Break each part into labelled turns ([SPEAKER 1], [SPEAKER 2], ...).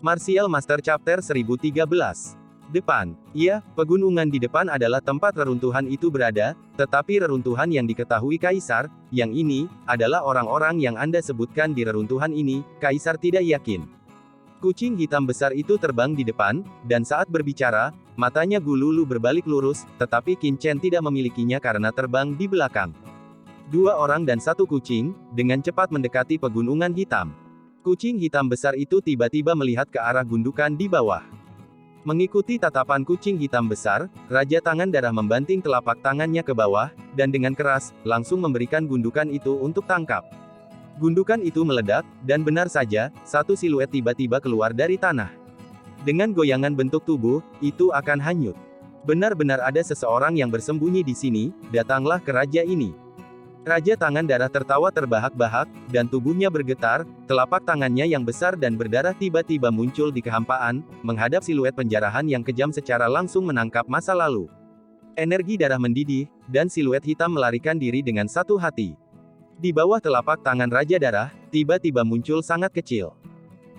[SPEAKER 1] Martial Master Chapter 1013. Depan. Iya, pegunungan di depan adalah tempat reruntuhan itu berada, tetapi reruntuhan yang diketahui Kaisar, yang ini, adalah orang-orang yang Anda sebutkan di reruntuhan ini, Kaisar tidak yakin. Kucing hitam besar itu terbang di depan, dan saat berbicara, matanya Gululu berbalik lurus, tetapi Qin Chen tidak memilikinya karena terbang di belakang. Dua orang dan satu kucing, dengan cepat mendekati pegunungan hitam. Kucing hitam besar itu tiba-tiba melihat ke arah gundukan di bawah. Mengikuti tatapan kucing hitam besar, Raja Tangan Darah membanting telapak tangannya ke bawah, dan dengan keras, langsung memberikan gundukan itu untuk tangkap. Gundukan itu meledak, dan benar saja, satu siluet tiba-tiba keluar dari tanah. Dengan goyangan bentuk tubuh, itu akan hanyut. Benar-benar ada seseorang yang bersembunyi di sini, datanglah ke raja ini. Raja Tangan Darah tertawa terbahak-bahak, dan tubuhnya bergetar, telapak tangannya yang besar dan berdarah tiba-tiba muncul di kehampaan, menghadap siluet penjarahan yang kejam secara langsung menangkap masa lalu. Energi darah mendidih, dan siluet hitam melarikan diri dengan satu hati. Di bawah telapak tangan Raja Darah, tiba-tiba muncul sangat kecil.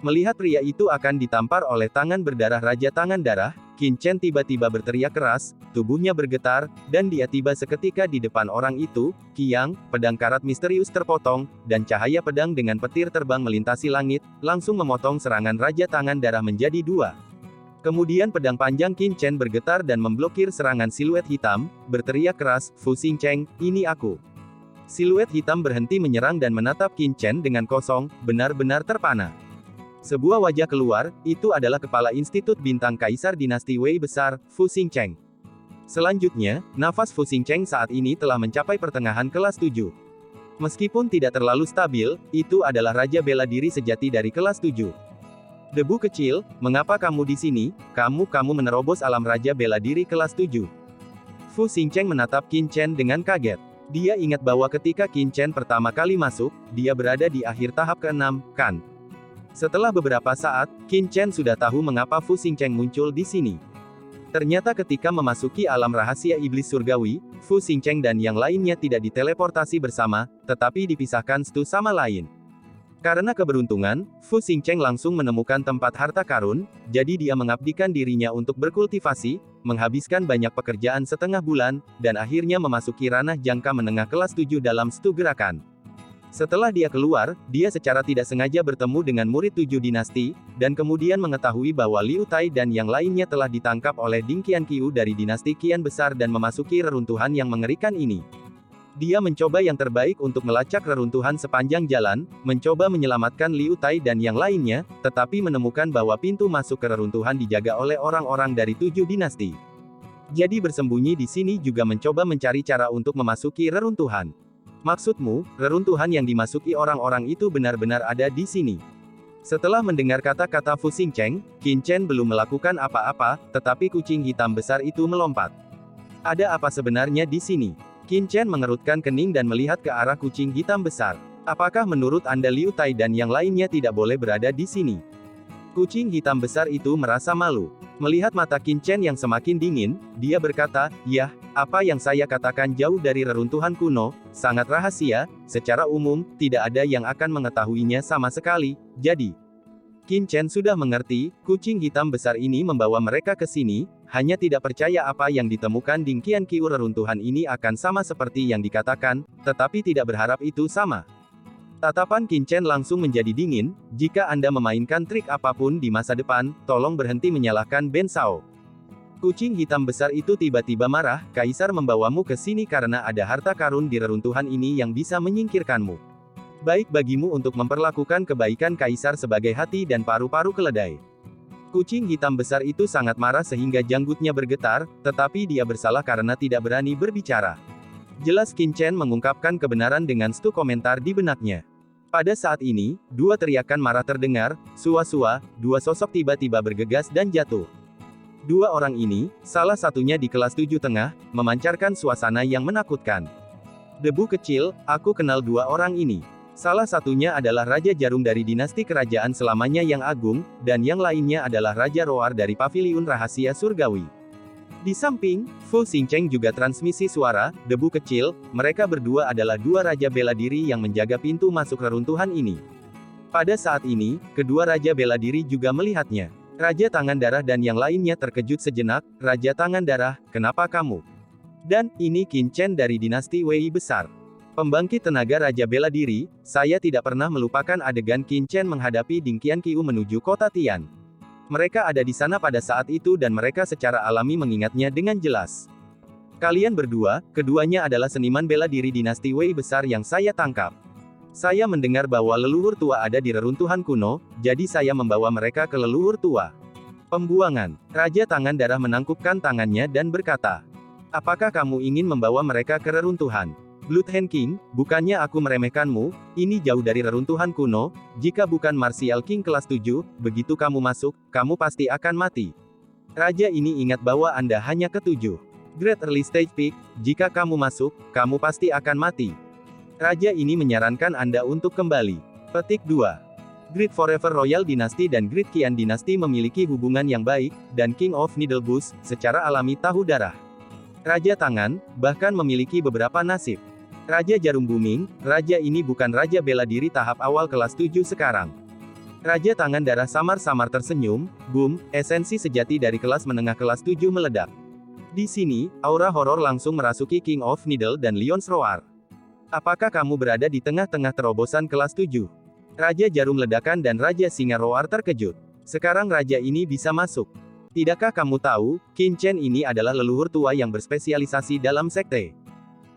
[SPEAKER 1] Melihat pria itu akan ditampar oleh tangan berdarah Raja Tangan Darah, Qin Chen tiba-tiba berteriak keras, tubuhnya bergetar, dan dia tiba seketika di depan orang itu. Kiang, pedang karat misterius terpotong, dan cahaya pedang dengan petir terbang melintasi langit, langsung memotong serangan Raja Tangan Darah menjadi dua. Kemudian pedang panjang Qin Chen bergetar dan memblokir serangan siluet hitam, berteriak keras, Fu Xingcheng, ini aku. Siluet hitam berhenti menyerang dan menatap Qin Chen dengan kosong, benar-benar terpana. Sebuah wajah keluar, itu adalah Kepala Institut Bintang Kaisar Dinasti Wei Besar, Fu Xingcheng. Selanjutnya, nafas Fu Xingcheng saat ini telah mencapai pertengahan kelas 7. Meskipun tidak terlalu stabil, itu adalah Raja Bela Diri sejati dari kelas 7. Debu kecil, mengapa kamu di sini? Kamu menerobos alam Raja Bela Diri kelas 7. Fu Xingcheng menatap Qin Chen dengan kaget. Dia ingat bahwa ketika Qin Chen pertama kali masuk, dia berada di akhir tahap ke-6, kan? Setelah beberapa saat, Qin Chen sudah tahu mengapa Fu Xingcheng muncul di sini. Ternyata ketika memasuki alam rahasia iblis surgawi, Fu Xingcheng dan yang lainnya tidak diteleportasi bersama, tetapi dipisahkan satu sama lain. Karena keberuntungan, Fu Xingcheng langsung menemukan tempat harta karun, jadi dia mengabdikan dirinya untuk berkultivasi, menghabiskan banyak pekerjaan setengah bulan, dan akhirnya memasuki ranah jangka menengah kelas 7 dalam satu gerakan. Setelah dia keluar, dia secara tidak sengaja bertemu dengan murid 7 dinasti, dan kemudian mengetahui bahwa Liu Tai dan yang lainnya telah ditangkap oleh Ding Qianqiu dari dinasti Qian besar dan memasuki reruntuhan yang mengerikan ini. Dia mencoba yang terbaik untuk melacak reruntuhan sepanjang jalan, mencoba menyelamatkan Liu Tai dan yang lainnya, tetapi menemukan bahwa pintu masuk ke reruntuhan dijaga oleh orang-orang dari 7 dinasti. Jadi bersembunyi di sini juga mencoba mencari cara untuk memasuki reruntuhan. Maksudmu, reruntuhan yang dimasuki orang-orang itu benar-benar ada di sini. Setelah mendengar kata-kata Fu Xingcheng, Qin Chen belum melakukan apa-apa, tetapi kucing hitam besar itu melompat. Ada apa sebenarnya di sini? Qin Chen mengerutkan kening dan melihat ke arah kucing hitam besar. Apakah menurut Anda Liu Tai dan yang lainnya tidak boleh berada di sini? Kucing hitam besar itu merasa malu. Melihat mata Qin Chen yang semakin dingin, dia berkata, "Yah, apa yang saya katakan jauh dari reruntuhan kuno, sangat rahasia, secara umum, tidak ada yang akan mengetahuinya sama sekali, jadi." Qin Chen sudah mengerti, kucing hitam besar ini membawa mereka ke sini, hanya tidak percaya apa yang ditemukan Ding Qianqiu reruntuhan ini akan sama seperti yang dikatakan, tetapi tidak berharap itu sama. Tatapan Qin Chen langsung menjadi dingin, jika Anda memainkan trik apapun di masa depan, tolong berhenti menyalahkan Ben Shao. Kucing hitam besar itu tiba-tiba marah, Kaisar membawamu ke sini karena ada harta karun di reruntuhan ini yang bisa menyingkirkanmu. Baik bagimu untuk memperlakukan kebaikan Kaisar sebagai hati dan paru-paru keledai. Kucing hitam besar itu sangat marah sehingga janggutnya bergetar, tetapi dia bersalah karena tidak berani berbicara. Jelas Qin Chen mengungkapkan kebenaran dengan satu komentar di benaknya. Pada saat ini, dua teriakan marah terdengar, sua-sua, dua sosok tiba-tiba bergegas dan jatuh. Dua orang ini, salah satunya di kelas 7 tengah, memancarkan suasana yang menakutkan. Debu kecil, aku kenal dua orang ini. Salah satunya adalah Raja Jarum dari dinasti kerajaan selamanya yang agung, dan yang lainnya adalah Raja Roar dari Paviliun Rahasia Surgawi. Di samping, Fu Xingcheng juga transmisi suara, debu kecil, mereka berdua adalah dua Raja Bela Diri yang menjaga pintu masuk reruntuhan ini. Pada saat ini, kedua Raja Bela Diri juga melihatnya. Raja Tangan Darah dan yang lainnya terkejut sejenak. Raja Tangan Darah, kenapa kamu? Dan, ini Qin Chen dari dinasti Wei besar. Pembangkit tenaga Raja Bela Diri, saya tidak pernah melupakan adegan Qin Chen menghadapi Ding Qianqiu menuju kota Tian. Mereka ada di sana pada saat itu dan mereka secara alami mengingatnya dengan jelas. Kalian berdua, keduanya adalah seniman bela diri dinasti Wei besar yang saya tangkap. Saya mendengar bahwa leluhur tua ada di reruntuhan kuno, jadi saya membawa mereka ke leluhur tua. Pembuangan. Raja Tangan Darah menangkupkan tangannya dan berkata, apakah kamu ingin membawa mereka ke reruntuhan? Blood Hand King, bukannya aku meremehkanmu, ini jauh dari reruntuhan kuno, jika bukan Martial King kelas 7, begitu kamu masuk, kamu pasti akan mati. Raja ini ingat bahwa Anda hanya ke-7. Great Early Stage Peak, jika kamu masuk, kamu pasti akan mati. Raja ini menyarankan Anda untuk kembali. Petik 2. Great Forever Royal Dynasty dan Great Qian Dynasty memiliki hubungan yang baik, dan King of Needlebush, secara alami tahu darah. Raja Tangan, bahkan memiliki beberapa nasib. Raja Jarum Booming, raja ini bukan raja bela diri tahap awal kelas 7 sekarang. Raja Tangan Darah samar-samar tersenyum, boom, esensi sejati dari kelas menengah kelas 7 meledak. Di sini, aura horor langsung merasuki King of Needle dan Lion's Roar. Apakah kamu berada di tengah-tengah terobosan kelas 7? Raja Jarum Ledakan dan Raja Singa Roar terkejut. Sekarang raja ini bisa masuk. Tidakkah kamu tahu, Qin Chen ini adalah leluhur tua yang berspesialisasi dalam sekte?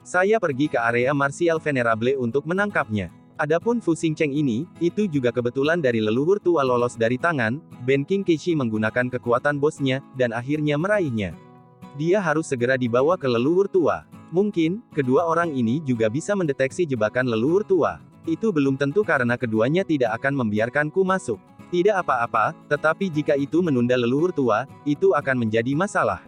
[SPEAKER 1] Saya pergi ke area Martial Venerable untuk menangkapnya. Adapun Fu Xingcheng ini, itu juga kebetulan dari leluhur tua lolos dari tangan, Ben King Keishi menggunakan kekuatan bosnya, dan akhirnya meraihnya. Dia harus segera dibawa ke leluhur tua. Mungkin, kedua orang ini juga bisa mendeteksi jebakan leluhur tua. Itu belum tentu karena keduanya tidak akan membiarkanku masuk. Tidak apa-apa, tetapi jika itu menunda leluhur tua, itu akan menjadi masalah.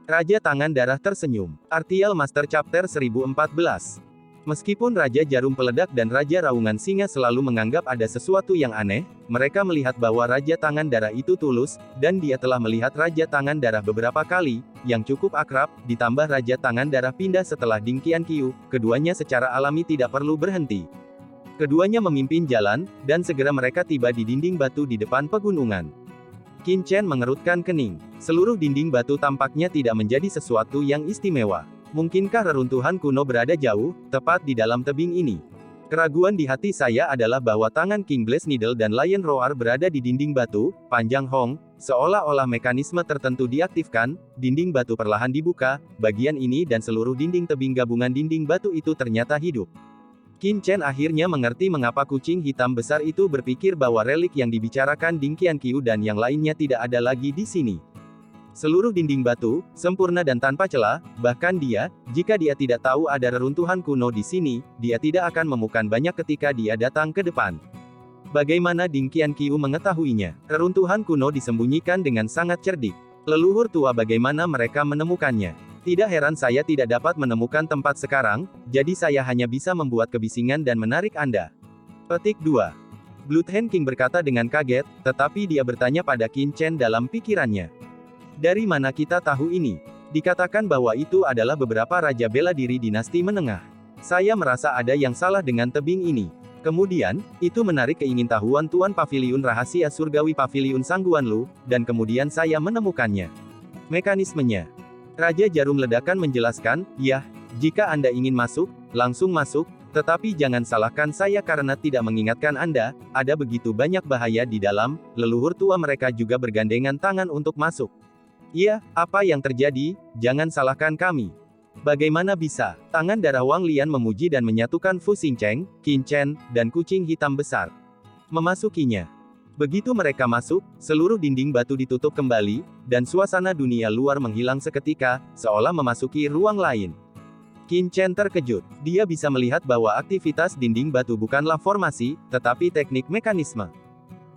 [SPEAKER 1] Raja Tangan Darah tersenyum. Artiel Master Chapter 1014. Meskipun Raja Jarum Peledak dan Raja Raungan Singa selalu menganggap ada sesuatu yang aneh, mereka melihat bahwa Raja Tangan Darah itu tulus, dan dia telah melihat Raja Tangan Darah beberapa kali, yang cukup akrab, ditambah Raja Tangan Darah pindah setelah Ding Qianqiu, keduanya secara alami tidak perlu berhenti. Keduanya memimpin jalan, dan segera mereka tiba di dinding batu di depan pegunungan. Qin Chen mengerutkan kening. Seluruh dinding batu tampaknya tidak menjadi sesuatu yang istimewa. Mungkinkah reruntuhan kuno berada jauh, tepat di dalam tebing ini? Keraguan di hati saya adalah bahwa tangan King Blaze Needle dan Lion Roar berada di dinding batu, panjang Hong, seolah-olah mekanisme tertentu diaktifkan, dinding batu perlahan dibuka, bagian ini dan seluruh dinding tebing gabungan dinding batu itu ternyata hidup. Qin Chen akhirnya mengerti mengapa kucing hitam besar itu berpikir bahwa relik yang dibicarakan Ding Qianqiu dan yang lainnya tidak ada lagi di sini. Seluruh dinding batu, sempurna dan tanpa celah, bahkan dia, jika dia tidak tahu ada reruntuhan kuno di sini, dia tidak akan menemukan banyak ketika dia datang ke depan. Bagaimana Ding Qianqiu mengetahuinya? Reruntuhan kuno disembunyikan dengan sangat cerdik. Leluhur tua bagaimana mereka menemukannya? Tidak heran saya tidak dapat menemukan tempat sekarang, jadi saya hanya bisa membuat kebisingan dan menarik Anda. Petik 2. Blood Hand King berkata dengan kaget, tetapi dia bertanya pada Qin Chen dalam pikirannya. Dari mana kita tahu ini? Dikatakan bahwa itu adalah beberapa raja bela diri dinasti menengah. Saya merasa ada yang salah dengan tebing ini. Kemudian, itu menarik keingintahuan Tuan Paviliun Rahasia Surgawi Paviliun Sangguan Lu, dan kemudian saya menemukannya. Mekanismenya. Raja Jarum Ledakan menjelaskan, ya, jika Anda ingin masuk, langsung masuk, tetapi jangan salahkan saya karena tidak mengingatkan Anda, ada begitu banyak bahaya di dalam, leluhur tua mereka juga bergandengan tangan untuk masuk. Iya, apa yang terjadi, jangan salahkan kami. Bagaimana bisa? Tangan Darah Wang Lian memuji dan menyatukan Fu Xingcheng, Qin Chen, dan kucing hitam besar. Memasukinya. Begitu mereka masuk, seluruh dinding batu ditutup kembali, dan suasana dunia luar menghilang seketika, seolah memasuki ruang lain. Qin Chen terkejut. Dia bisa melihat bahwa aktivitas dinding batu bukanlah formasi, tetapi teknik mekanisme.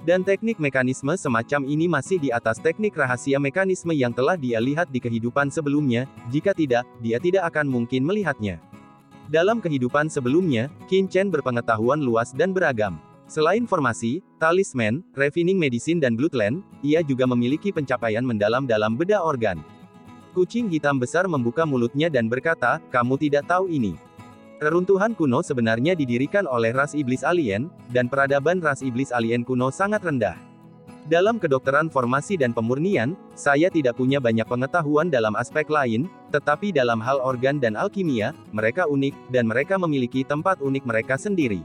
[SPEAKER 1] Dan teknik mekanisme semacam ini masih di atas teknik rahasia mekanisme yang telah dia lihat di kehidupan sebelumnya, jika tidak, dia tidak akan mungkin melihatnya. Dalam kehidupan sebelumnya, Qin Chen berpengetahuan luas dan beragam. Selain formasi, talisman, refining medicine dan bloodline, ia juga memiliki pencapaian mendalam dalam bedah organ. Kucing hitam besar membuka mulutnya dan berkata, kamu tidak tahu ini. Reruntuhan kuno sebenarnya didirikan oleh ras iblis alien, dan peradaban ras iblis alien kuno sangat rendah. Dalam kedokteran formasi dan pemurnian, saya tidak punya banyak pengetahuan dalam aspek lain, tetapi dalam hal organ dan alkimia, mereka unik, dan mereka memiliki tempat unik mereka sendiri.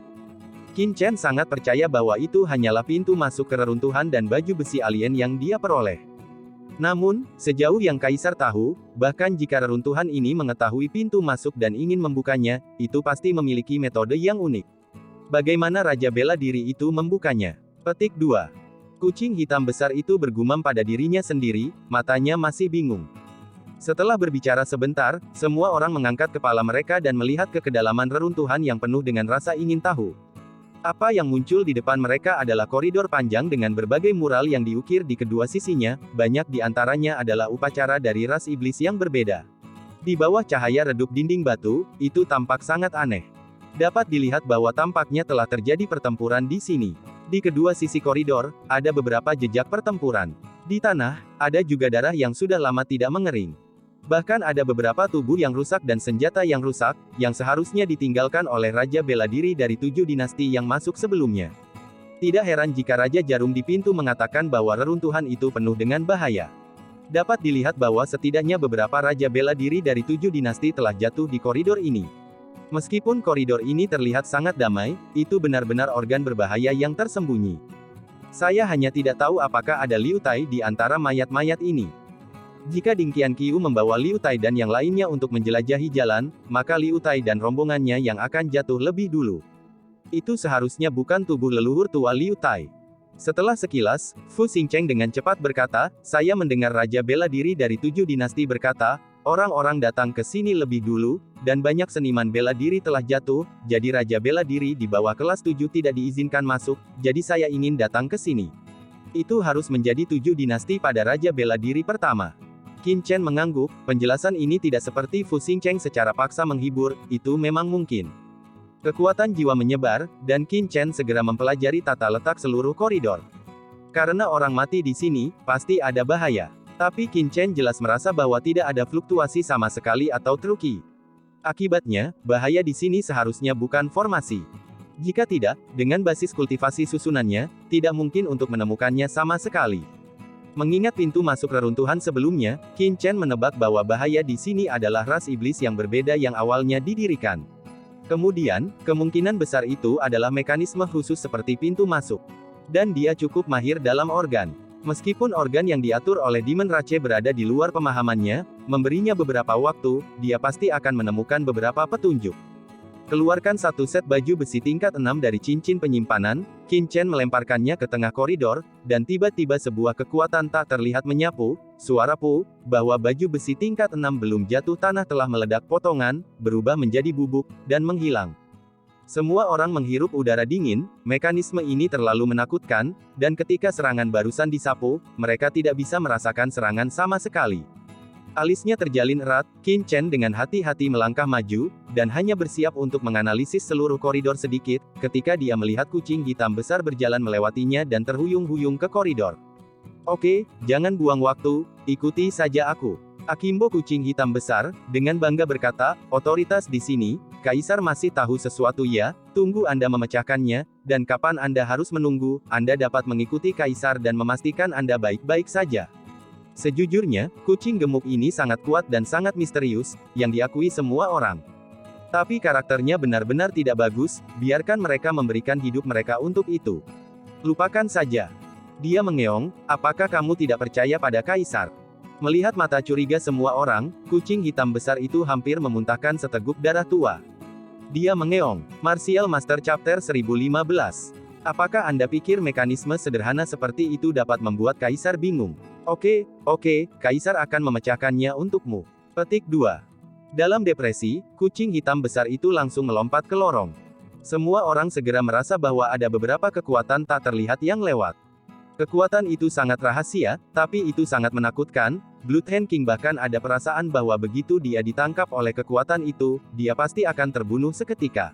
[SPEAKER 1] Qin Chen sangat percaya bahwa itu hanyalah pintu masuk ke reruntuhan dan baju besi alien yang dia peroleh. Namun, sejauh yang Kaisar tahu, bahkan jika reruntuhan ini mengetahui pintu masuk dan ingin membukanya, itu pasti memiliki metode yang unik. Bagaimana Raja Bela Diri itu membukanya? Petik 2. Kucing hitam besar itu bergumam pada dirinya sendiri, matanya masih bingung. Setelah berbicara sebentar, semua orang mengangkat kepala mereka dan melihat ke kedalaman reruntuhan yang penuh dengan rasa ingin tahu. Apa yang muncul di depan mereka adalah koridor panjang dengan berbagai mural yang diukir di kedua sisinya, banyak di antaranya adalah upacara dari ras iblis yang berbeda. Di bawah cahaya redup dinding batu, itu tampak sangat aneh. Dapat dilihat bahwa tampaknya telah terjadi pertempuran di sini. Di kedua sisi koridor, ada beberapa jejak pertempuran. Di tanah, ada juga darah yang sudah lama tidak mengering. Bahkan ada beberapa tubuh yang rusak dan senjata yang rusak, yang seharusnya ditinggalkan oleh Raja Bela Diri dari 7 dinasti yang masuk sebelumnya. Tidak heran jika Raja Jarum di pintu mengatakan bahwa reruntuhan itu penuh dengan bahaya. Dapat dilihat bahwa setidaknya beberapa Raja Bela Diri dari 7 dinasti telah jatuh di koridor ini. Meskipun koridor ini terlihat sangat damai, itu benar-benar organ berbahaya yang tersembunyi. Saya hanya tidak tahu apakah ada Liu Tai di antara mayat-mayat ini. Jika Ding Qianqiu membawa Liu Tai dan yang lainnya untuk menjelajahi jalan, maka Liu Tai dan rombongannya yang akan jatuh lebih dulu. Itu seharusnya bukan tubuh leluhur tua Liu Tai. Setelah sekilas, Fu Xingcheng dengan cepat berkata, saya mendengar Raja Bela Diri dari 7 dinasti berkata, orang-orang datang ke sini lebih dulu, dan banyak seniman bela diri telah jatuh, jadi Raja Bela Diri di bawah kelas 7 tidak diizinkan masuk, jadi saya ingin datang ke sini. Itu harus menjadi 7 dinasti pada Raja Bela Diri pertama. Qin Chen mengangguk, penjelasan ini tidak seperti Fu Xingcheng secara paksa menghibur, itu memang mungkin. Kekuatan jiwa menyebar, dan Qin Chen segera mempelajari tata letak seluruh koridor. Karena orang mati di sini, pasti ada bahaya. Tapi Qin Chen jelas merasa bahwa tidak ada fluktuasi sama sekali atau truki. Akibatnya, bahaya di sini seharusnya bukan formasi. Jika tidak, dengan basis kultivasi susunannya, tidak mungkin untuk menemukannya sama sekali. Mengingat pintu masuk reruntuhan sebelumnya, Qin Chen menebak bahwa bahaya di sini adalah ras iblis yang berbeda yang awalnya didirikan. Kemudian, kemungkinan besar itu adalah mekanisme khusus seperti pintu masuk. Dan dia cukup mahir dalam organ. Meskipun organ yang diatur oleh Demon Rache berada di luar pemahamannya, memberinya beberapa waktu, dia pasti akan menemukan beberapa petunjuk. Keluarkan satu set baju besi tingkat 6 dari cincin penyimpanan, Qin Chen melemparkannya ke tengah koridor, dan tiba-tiba sebuah kekuatan tak terlihat menyapu, suara pu, bahwa baju besi tingkat 6 belum jatuh tanah telah meledak potongan, berubah menjadi bubuk, dan menghilang. Semua orang menghirup udara dingin, mekanisme ini terlalu menakutkan, dan ketika serangan barusan disapu, mereka tidak bisa merasakan serangan sama sekali. Alisnya terjalin erat, Qin Chen dengan hati-hati melangkah maju, dan hanya bersiap untuk menganalisis seluruh koridor sedikit, ketika dia melihat kucing hitam besar berjalan melewatinya dan terhuyung-huyung ke koridor. Oke, jangan buang waktu, ikuti saja aku. Akimbo kucing hitam besar, dengan bangga berkata, otoritas di sini, Kaisar masih tahu sesuatu ya, tunggu Anda memecahkannya, dan kapan Anda harus menunggu, Anda dapat mengikuti Kaisar dan memastikan Anda baik-baik saja. Sejujurnya, kucing gemuk ini sangat kuat dan sangat misterius, yang diakui semua orang. Tapi karakternya benar-benar tidak bagus, biarkan mereka memberikan hidup mereka untuk itu. Lupakan saja. Dia mengeong, apakah kamu tidak percaya pada Kaisar? Melihat mata curiga semua orang, kucing hitam besar itu hampir memuntahkan seteguk darah tua. Dia mengeong. Martial Master Chapter 1015. Apakah Anda pikir mekanisme sederhana seperti itu dapat membuat Kaisar bingung? Oke, Kaisar akan memecahkannya untukmu. Petik 2. Dalam depresi, kucing hitam besar itu langsung melompat ke lorong. Semua orang segera merasa bahwa ada beberapa kekuatan tak terlihat yang lewat. Kekuatan itu sangat rahasia, tapi itu sangat menakutkan. Blood Hand King bahkan ada perasaan bahwa begitu dia ditangkap oleh kekuatan itu, dia pasti akan terbunuh seketika.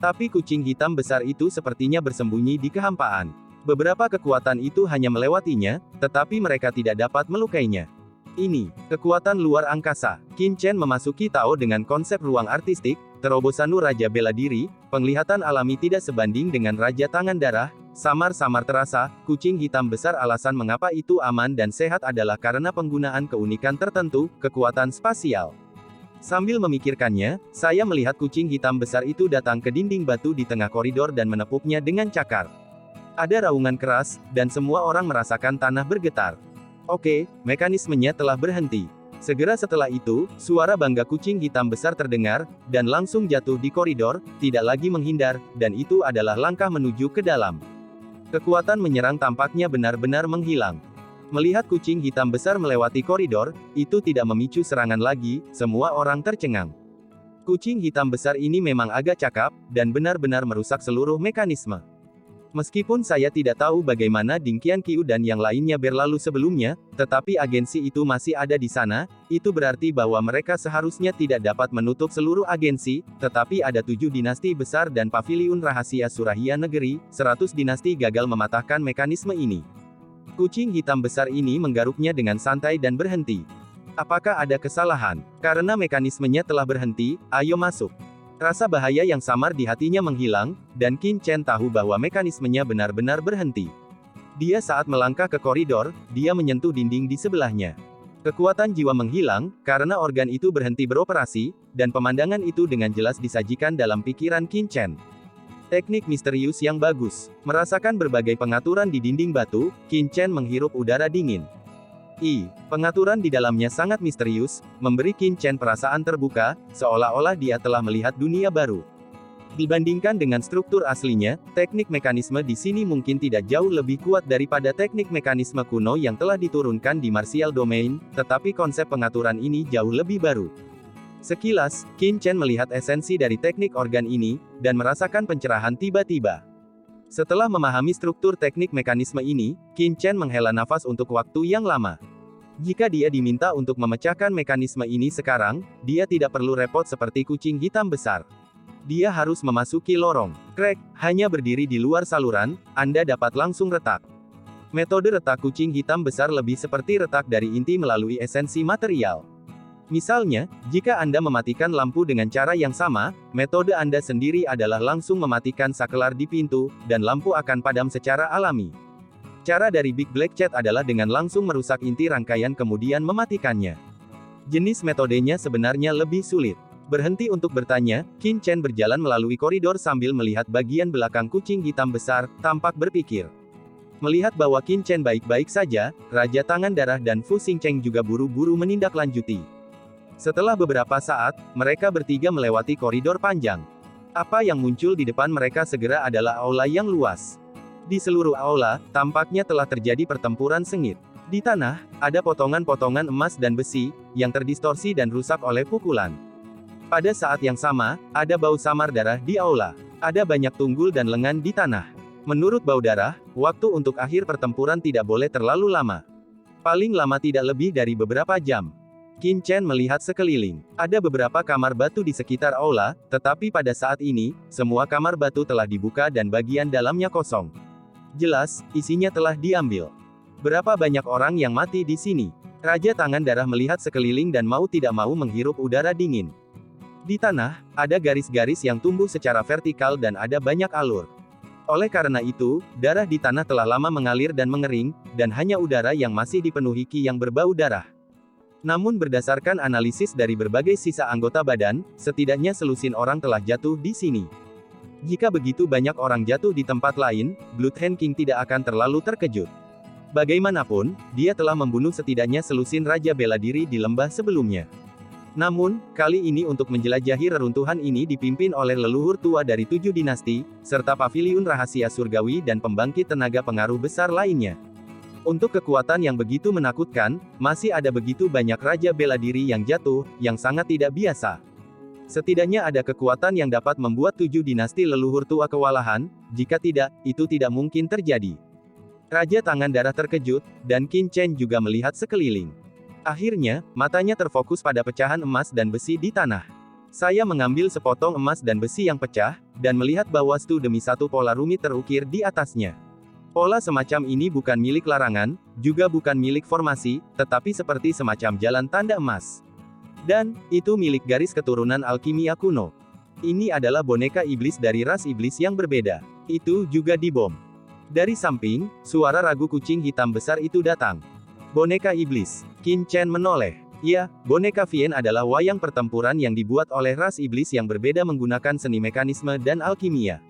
[SPEAKER 1] Tapi kucing hitam besar itu sepertinya bersembunyi di kehampaan. Beberapa kekuatan itu hanya melewatinya, tetapi mereka tidak dapat melukainya. Ini, kekuatan luar angkasa. Qin Chen memasuki Tao dengan konsep ruang artistik, Terobosanu Raja Bela Diri, penglihatan alami tidak sebanding dengan Raja Tangan Darah, samar-samar terasa, kucing hitam besar. Alasan mengapa itu aman dan sehat adalah karena penggunaan keunikan tertentu, kekuatan spasial. Sambil memikirkannya, saya melihat kucing hitam besar itu datang ke dinding batu di tengah koridor dan menepuknya dengan cakar. Ada raungan keras, dan semua orang merasakan tanah bergetar. Oke, mekanismenya telah berhenti. Segera setelah itu, suara bangga kucing hitam besar terdengar, dan langsung jatuh di koridor, tidak lagi menghindar, dan itu adalah langkah menuju ke dalam. Kekuatan menyerang tampaknya benar-benar menghilang. Melihat kucing hitam besar melewati koridor, itu tidak memicu serangan lagi, semua orang tercengang. Kucing hitam besar ini memang agak cakap, dan benar-benar merusak seluruh mekanisme. Meskipun saya tidak tahu bagaimana Ding Qianqiu dan yang lainnya berlalu sebelumnya, tetapi agensi itu masih ada di sana, itu berarti bahwa mereka seharusnya tidak dapat menutup seluruh agensi, tetapi ada 7 dinasti besar dan paviliun rahasia Surahia Negeri, 100 dinasti gagal mematahkan mekanisme ini. Kucing hitam besar ini menggaruknya dengan santai dan berhenti. Apakah ada kesalahan? Karena mekanismenya telah berhenti, ayo masuk. Rasa bahaya yang samar di hatinya menghilang, dan Qin Chen tahu bahwa mekanismenya benar-benar berhenti. Dia saat melangkah ke koridor, dia menyentuh dinding di sebelahnya. Kekuatan jiwa menghilang, karena organ itu berhenti beroperasi, dan pemandangan itu dengan jelas disajikan dalam pikiran Qin Chen. Teknik misterius yang bagus. Merasakan berbagai pengaturan di dinding batu, Qin Chen menghirup udara dingin. Pengaturan di dalamnya sangat misterius, memberi Qin Chen perasaan terbuka, seolah-olah dia telah melihat dunia baru. Dibandingkan dengan struktur aslinya, teknik mekanisme di sini mungkin tidak jauh lebih kuat daripada teknik mekanisme kuno yang telah diturunkan di Martial Domain, tetapi konsep pengaturan ini jauh lebih baru. Sekilas, Qin Chen melihat esensi dari teknik organ ini, dan merasakan pencerahan tiba-tiba. Setelah memahami struktur teknik mekanisme ini, Qin Chen menghela nafas untuk waktu yang lama. Jika dia diminta untuk memecahkan mekanisme ini sekarang, dia tidak perlu repot seperti kucing hitam besar. Dia harus memasuki lorong. Krek, hanya berdiri di luar saluran, Anda dapat langsung retak. Metode retak kucing hitam besar lebih seperti retak dari inti melalui esensi material. Misalnya, jika Anda mematikan lampu dengan cara yang sama, metode Anda sendiri adalah langsung mematikan sakelar di pintu, dan lampu akan padam secara alami. Cara dari Big Black Cat adalah dengan langsung merusak inti rangkaian kemudian mematikannya. Jenis metodenya sebenarnya lebih sulit. Berhenti untuk bertanya, Qin Chen berjalan melalui koridor sambil melihat bagian belakang kucing hitam besar, tampak berpikir. Melihat bahwa Qin Chen baik-baik saja, Raja Tangan Darah dan Fu Xingcheng juga buru-buru menindaklanjuti. Setelah beberapa saat, mereka bertiga melewati koridor panjang. Apa yang muncul di depan mereka segera adalah aula yang luas. Di seluruh aula, tampaknya telah terjadi pertempuran sengit. Di tanah, ada potongan-potongan emas dan besi, yang terdistorsi dan rusak oleh pukulan. Pada saat yang sama, ada bau samar darah di aula. Ada banyak tunggul dan lengan di tanah. Menurut bau darah, waktu untuk akhir pertempuran tidak boleh terlalu lama. Paling lama tidak lebih dari beberapa jam. Qin Chen melihat sekeliling. Ada beberapa kamar batu di sekitar aula, tetapi pada saat ini, semua kamar batu telah dibuka dan bagian dalamnya kosong. Jelas, isinya telah diambil. Berapa banyak orang yang mati di sini? Raja Tangan Darah melihat sekeliling dan mau tidak mau menghirup udara dingin. Di tanah, ada garis-garis yang tumbuh secara vertikal dan ada banyak alur. Oleh karena itu, darah di tanah telah lama mengalir dan mengering, dan hanya udara yang masih dipenuhi qi yang berbau darah. Namun berdasarkan analisis dari berbagai sisa anggota badan, setidaknya selusin orang telah jatuh di sini. Jika begitu banyak orang jatuh di tempat lain, Blood Hand King tidak akan terlalu terkejut. Bagaimanapun, dia telah membunuh setidaknya selusin Raja Bela Diri di lembah sebelumnya. Namun, kali ini untuk menjelajahi reruntuhan ini dipimpin oleh leluhur tua dari 7 dinasti, serta paviliun rahasia surgawi dan pembangkit tenaga pengaruh besar lainnya. Untuk kekuatan yang begitu menakutkan, masih ada begitu banyak Raja Bela Diri yang jatuh, yang sangat tidak biasa. Setidaknya ada kekuatan yang dapat membuat 7 dinasti leluhur tua kewalahan, jika tidak, itu tidak mungkin terjadi. Raja Tangan Darah terkejut, dan Qin Chen juga melihat sekeliling. Akhirnya, matanya terfokus pada pecahan emas dan besi di tanah. Saya mengambil sepotong emas dan besi yang pecah, dan melihat bahwa satu demi satu pola rumit terukir di atasnya. Pola semacam ini bukan milik larangan, juga bukan milik formasi, tetapi seperti semacam jalan tanda emas. Dan, itu milik garis keturunan alkimia kuno. Ini adalah boneka iblis dari ras iblis yang berbeda. Itu juga dibom. Dari samping, suara ragu kucing hitam besar itu datang. Boneka iblis. Qin Chen menoleh. Ya, boneka Vien adalah wayang pertempuran yang dibuat oleh ras iblis yang berbeda menggunakan seni mekanisme dan alkimia.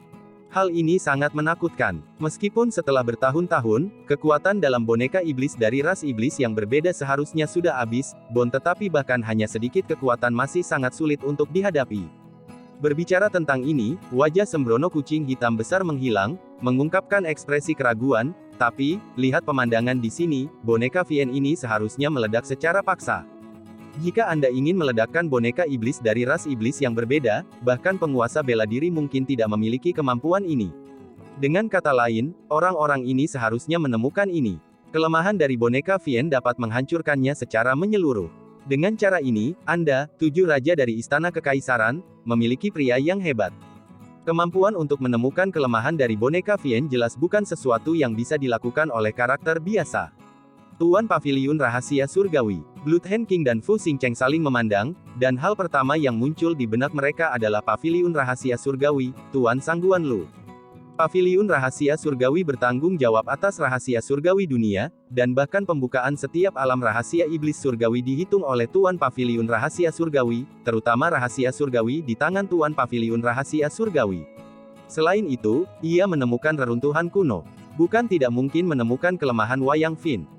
[SPEAKER 1] Hal ini sangat menakutkan. Meskipun setelah bertahun-tahun, kekuatan dalam boneka iblis dari ras iblis yang berbeda seharusnya sudah habis, tetapi bahkan hanya sedikit kekuatan masih sangat sulit untuk dihadapi. Berbicara tentang ini, wajah sembrono kucing hitam besar menghilang, mengungkapkan ekspresi keraguan, tapi, lihat pemandangan di sini, boneka Vien ini seharusnya meledak secara paksa. Jika Anda ingin meledakkan boneka iblis dari ras iblis yang berbeda, bahkan penguasa bela diri mungkin tidak memiliki kemampuan ini. Dengan kata lain, orang-orang ini seharusnya menemukan ini. Kelemahan dari boneka Vien dapat menghancurkannya secara menyeluruh. Dengan cara ini, Anda, 7 raja dari Istana Kekaisaran, memiliki pria yang hebat. Kemampuan untuk menemukan kelemahan dari boneka Vien jelas bukan sesuatu yang bisa dilakukan oleh karakter biasa. Tuan Paviliun Rahasia Surgawi. Blood Hand King dan Fu Xingcheng saling memandang, dan hal pertama yang muncul di benak mereka adalah Paviliun Rahasia Surgawi, Tuan Sangguan Lu. Paviliun Rahasia Surgawi bertanggung jawab atas rahasia surgawi dunia, dan bahkan pembukaan setiap alam rahasia iblis surgawi dihitung oleh Tuan Paviliun Rahasia Surgawi, terutama rahasia surgawi di tangan Tuan Paviliun Rahasia Surgawi. Selain itu, ia menemukan reruntuhan kuno. Bukan tidak mungkin menemukan kelemahan Wayang Vin.